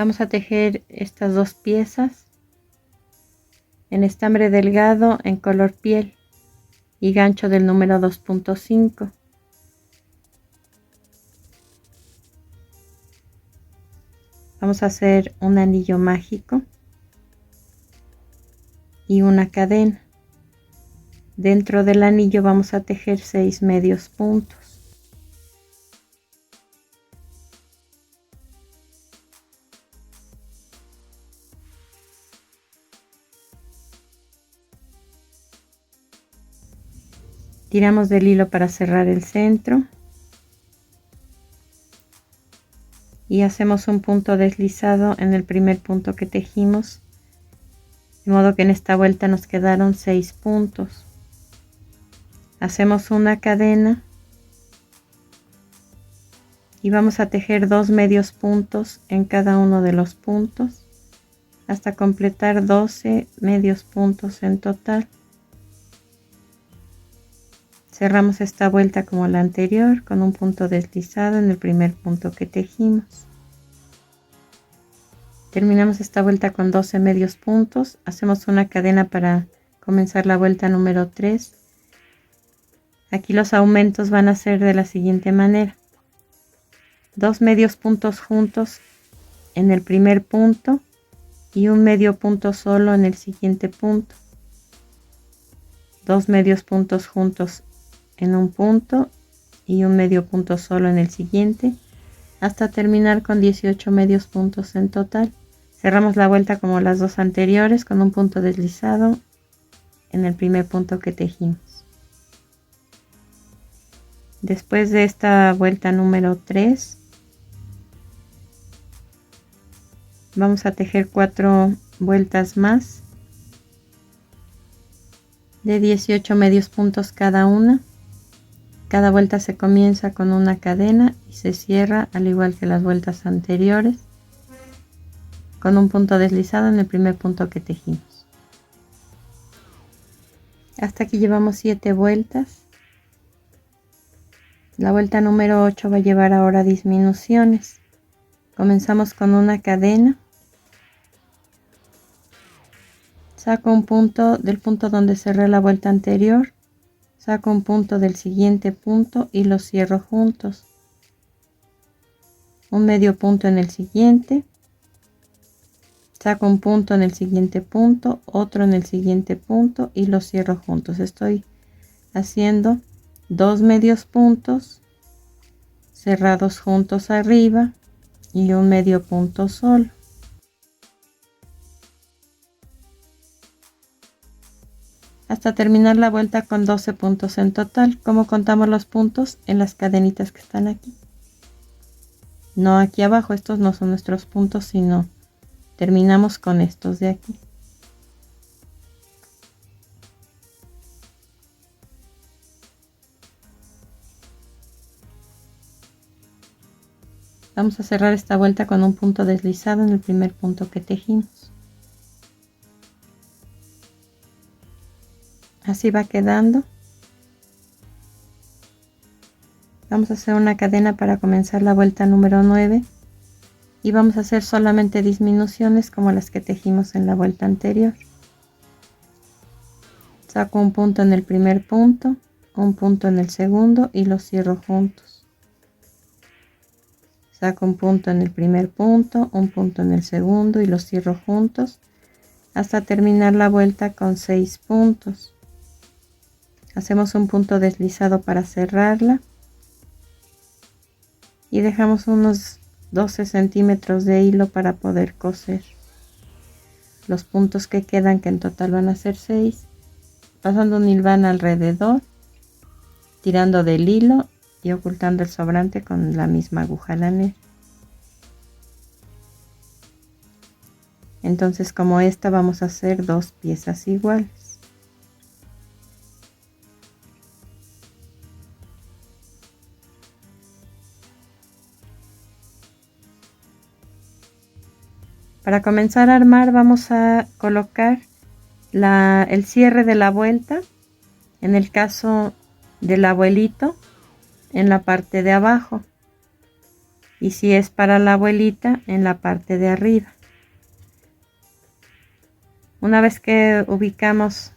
Vamos a tejer estas dos piezas en estambre delgado en color piel y gancho del número 2.5. Vamos a hacer un anillo mágico y una cadena. Dentro del anillo vamos a tejer 6 medios puntos. Tiramos del hilo para cerrar el centro y hacemos un punto deslizado en el primer punto que tejimos, de modo que en esta vuelta nos quedaron 6 puntos. Hacemos una cadena y vamos a tejer 2 medios puntos en cada uno de los puntos hasta completar 12 medios puntos en total. Cerramos esta vuelta como la anterior con un punto deslizado en el primer punto que tejimos. Terminamos esta vuelta con 12 medios puntos. Hacemos una cadena para comenzar la vuelta número 3. Aquí los aumentos van a ser de la siguiente manera: 2 medios puntos juntos en el primer punto y un medio punto solo en el siguiente punto. 2 medios puntos juntos en un punto y un medio punto solo en el siguiente, hasta terminar con 18 medios puntos en total. Cerramos la vuelta como las dos anteriores con un punto deslizado en el primer punto que tejimos. Después de esta vuelta número 3 vamos a tejer 4 vueltas más de 18 medios puntos cada una. Cada vuelta se comienza con una cadena y se cierra al igual que las vueltas anteriores con un punto deslizado en el primer punto que tejimos. Hasta aquí llevamos 7 vueltas. La vuelta número 8 va a llevar ahora disminuciones. Comenzamos con una cadena. Saco un punto del punto donde cerré la vuelta anterior. Saco un punto del siguiente punto y los cierro juntos. Un medio punto en el siguiente. Saco un punto en el siguiente punto, otro en el siguiente punto y los cierro juntos. Estoy haciendo 2 medios puntos cerrados juntos arriba y un medio punto solo. Hasta terminar la vuelta con 12 puntos en total. ¿Cómo contamos los puntos? En las cadenitas que están aquí. No aquí abajo, estos no son nuestros puntos, sino terminamos con estos de aquí. Vamos a cerrar esta vuelta con un punto deslizado en el primer punto que tejimos. Así va quedando. Vamos a hacer una cadena para comenzar la vuelta número 9 y vamos a hacer solamente disminuciones como las que tejimos en la vuelta anterior. Saco un punto en el primer punto, un punto en el segundo y los cierro juntos. Saco un punto en el primer punto, un punto en el segundo y los cierro juntos hasta terminar la vuelta con 6 puntos. Hacemos un punto deslizado para cerrarla y dejamos unos 12 centímetros de hilo para poder coser los puntos que quedan, que en total van a ser 6, pasando un hilván alrededor, tirando del hilo y ocultando el sobrante con la misma aguja lanera. Entonces, como esta, vamos a hacer 2 piezas iguales. Para comenzar a armar vamos a colocar el cierre de la vuelta, en el caso del abuelito, en la parte de abajo. y si es para la abuelita, en la parte de arriba. Una vez que ubicamos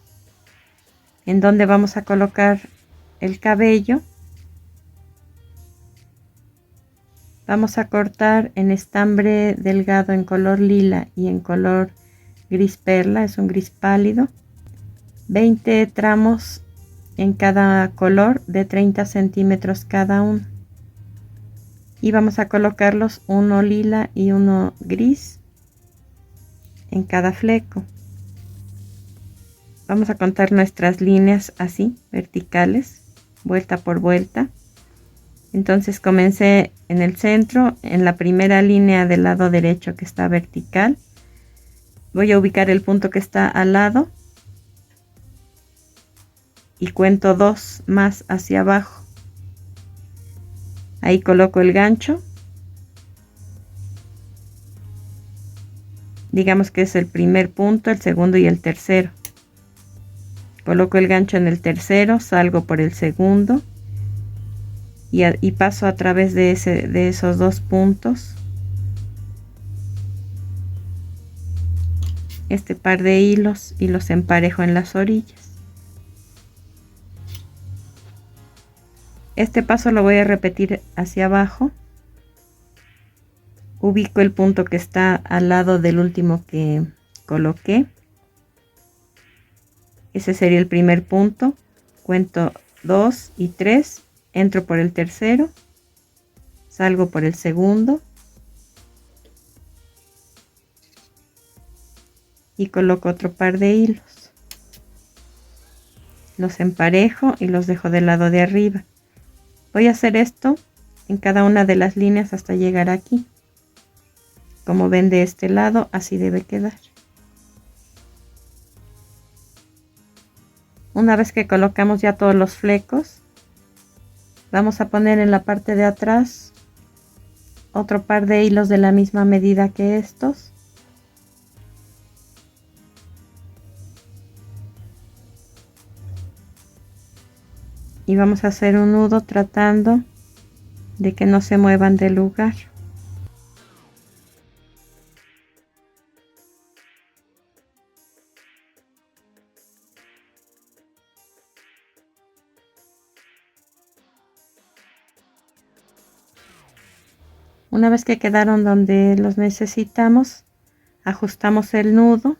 en donde vamos a colocar el cabello, vamos a cortar en estambre delgado en color lila y en color gris perla, es un gris pálido, 20 tramos en cada color de 30 centímetros cada uno, y vamos a colocarlos uno lila y uno gris en cada fleco. Vamos a contar nuestras líneas así, verticales, vuelta por vuelta. Entonces comencé en el centro, en la primera línea del lado derecho que está vertical. Voy a ubicar el punto que está al lado y cuento 2 más hacia abajo. Ahí coloco el gancho. Digamos que es el primer punto, el segundo y el tercero. Coloco el gancho en el tercero, salgo por el segundo y paso a través de esos 2 puntos este par de hilos y los emparejo en las orillas. Este paso lo voy a repetir hacia abajo. Ubico el punto que está al lado del último que coloqué. Ese sería el primer punto. Cuento 2 y 3, entro por el tercero, salgo por el segundo y coloco otro par de hilos. Los emparejo y los dejo del lado de arriba. Voy a hacer esto en cada una de las líneas hasta llegar aquí. Como ven, de este lado así debe quedar. Una vez que colocamos ya todos los flecos, vamos a poner en la parte de atrás otro par de hilos de la misma medida que estos. Y vamos a hacer un nudo tratando de que no se muevan del lugar. Una vez que quedaron donde los necesitamos, ajustamos el nudo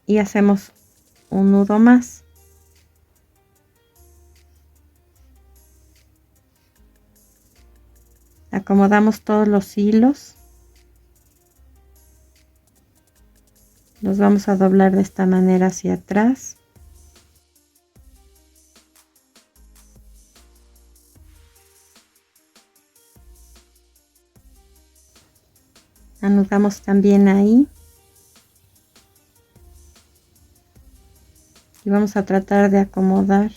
y hacemos un nudo más. Acomodamos todos los hilos, los vamos a doblar de esta manera hacia atrás. Anudamos también ahí y vamos a tratar de acomodar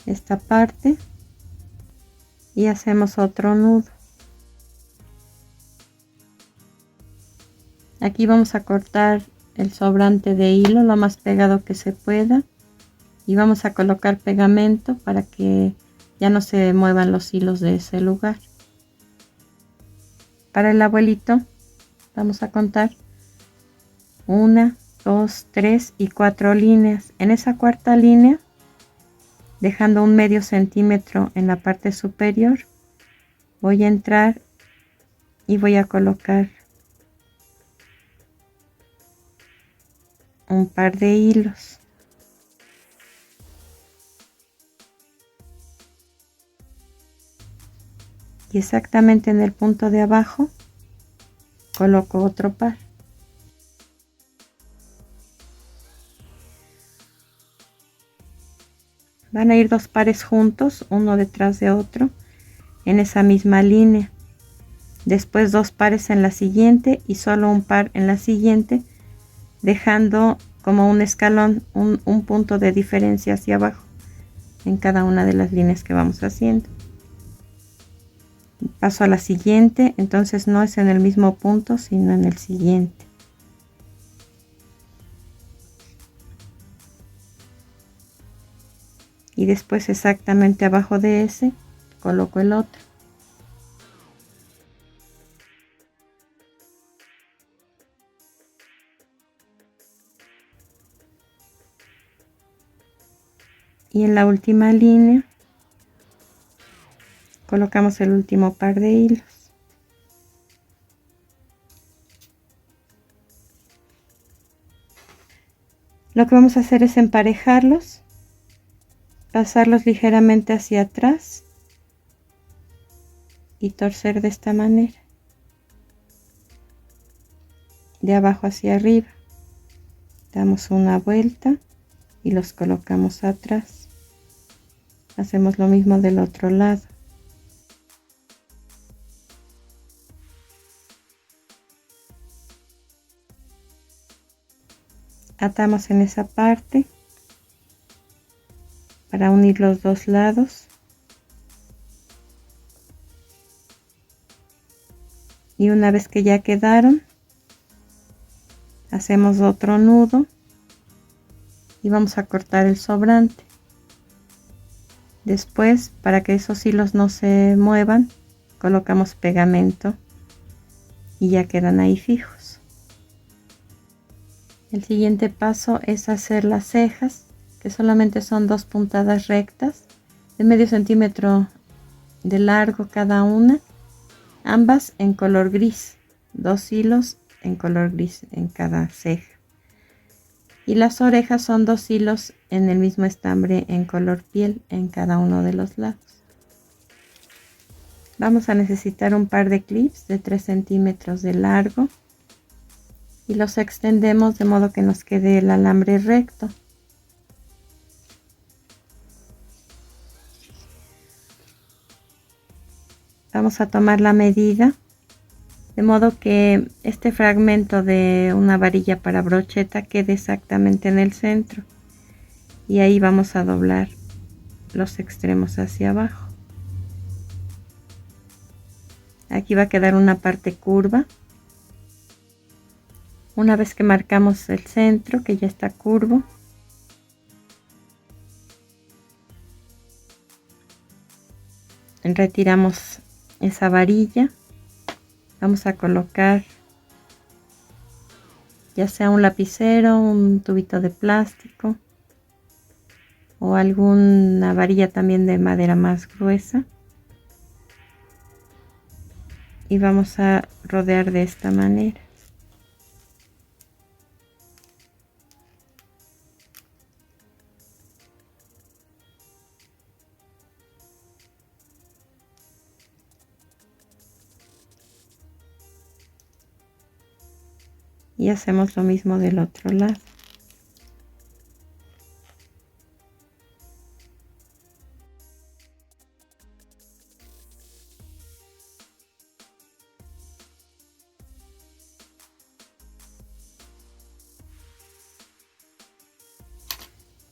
esta parte y hacemos otro nudo. Aquí vamos a cortar el sobrante de hilo lo más pegado que se pueda y vamos a colocar pegamento para que ya no se muevan los hilos de ese lugar. Para el abuelito vamos a contar 1, 2, 3 y 4 líneas. En esa cuarta línea, dejando un medio centímetro en la parte superior, voy a entrar y voy a colocar un par de hilos. Y exactamente en el punto de abajo coloco otro par. Van a ir 2 pares juntos, uno detrás de otro, en esa misma línea. Después 2 pares en la siguiente y solo un par en la siguiente, dejando como un escalón, un punto de diferencia hacia abajo en cada una de las líneas que vamos haciendo. Paso a la siguiente, entonces no es en el mismo punto sino en el siguiente. y después exactamente abajo de ese coloco el otro. Y en la última línea colocamos el último par de hilos. Lo que vamos a hacer es emparejarlos, pasarlos ligeramente hacia atrás y torcer de esta manera, de abajo hacia arriba. Damos una vuelta y los colocamos atrás. Hacemos lo mismo del otro lado. Atamos en esa parte para unir los dos lados y una vez que ya quedaron hacemos otro nudo y vamos a cortar el sobrante. Después, para que esos hilos no se muevan, colocamos pegamento y ya quedan ahí fijos. El siguiente paso es hacer las cejas, que solamente son 2 puntadas rectas de medio centímetro de largo cada una, ambas en color gris, 2 hilos en color gris en cada ceja. Y las orejas son 2 hilos en el mismo estambre en color piel en cada uno de los lados. Vamos a necesitar un par de clips de 3 centímetros de largo y los extendemos de modo que nos quede el alambre recto. Vamos a tomar la medida de modo que este fragmento de una varilla para brocheta quede exactamente en el centro y ahí vamos a doblar los extremos hacia abajo. Aquí va a quedar una parte curva. Una vez que marcamos el centro, que ya está curvo, retiramos esa varilla. Vamos a colocar ya sea un lapicero, un tubito de plástico o alguna varilla también de madera más gruesa. Y vamos a rodear de esta manera. Y hacemos lo mismo del otro lado.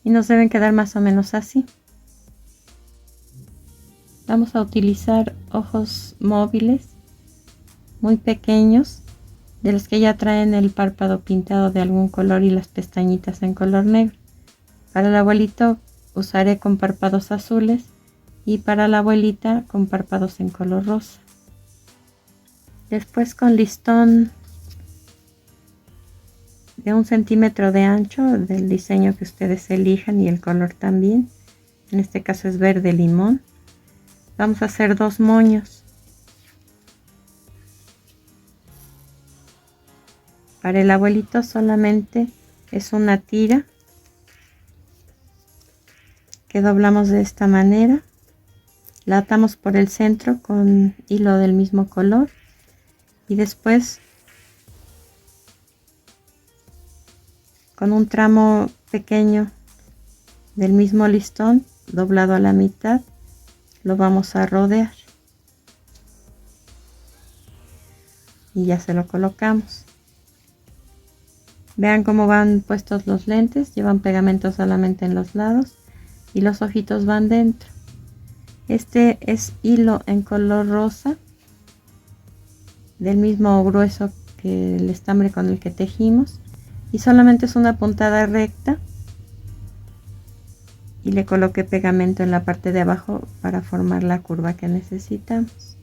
Y nos deben quedar más o menos así. Vamos a utilizar ojos móviles muy pequeños, de los que ya traen el párpado pintado de algún color y las pestañitas en color negro. Para el abuelito usaré con párpados azules y para la abuelita con párpados en color rosa. Después, con listón de 1 centímetro de ancho, del diseño que ustedes elijan y el color también, en este caso es verde limón, vamos a hacer 2 moños. Para el abuelito solamente es una tira que doblamos de esta manera, la atamos por el centro con hilo del mismo color y después con un tramo pequeño del mismo listón doblado a la mitad lo vamos a rodear y ya se lo colocamos. Vean cómo van puestos los lentes, llevan pegamento solamente en los lados y los ojitos van dentro. Este es hilo en color rosa, del mismo grueso que el estambre con el que tejimos, y solamente es una puntada recta y le coloqué pegamento en la parte de abajo para formar la curva que necesitamos.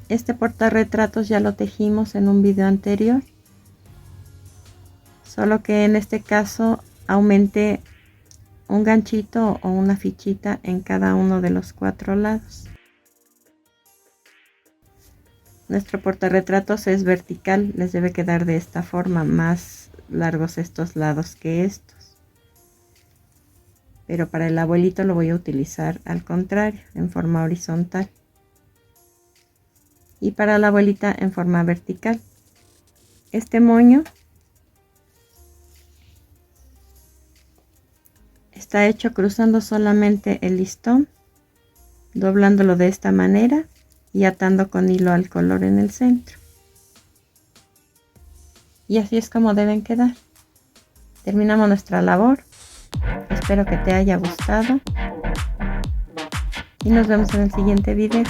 Este portarretratos ya lo tejimos en un video anterior, solo que en este caso aumenté un ganchito o una fichita en cada uno de los 4 lados. Nuestro portarretratos es vertical, les debe quedar de esta forma, más largos estos lados que estos. Pero para el abuelito lo voy a utilizar al contrario, en forma horizontal. Y para la abuelita en forma vertical. Este moño está hecho cruzando solamente el listón, doblándolo de esta manera y atando con hilo al color en el centro. Y así es como deben quedar. Terminamos nuestra labor. Espero que te haya gustado y nos vemos en el siguiente video.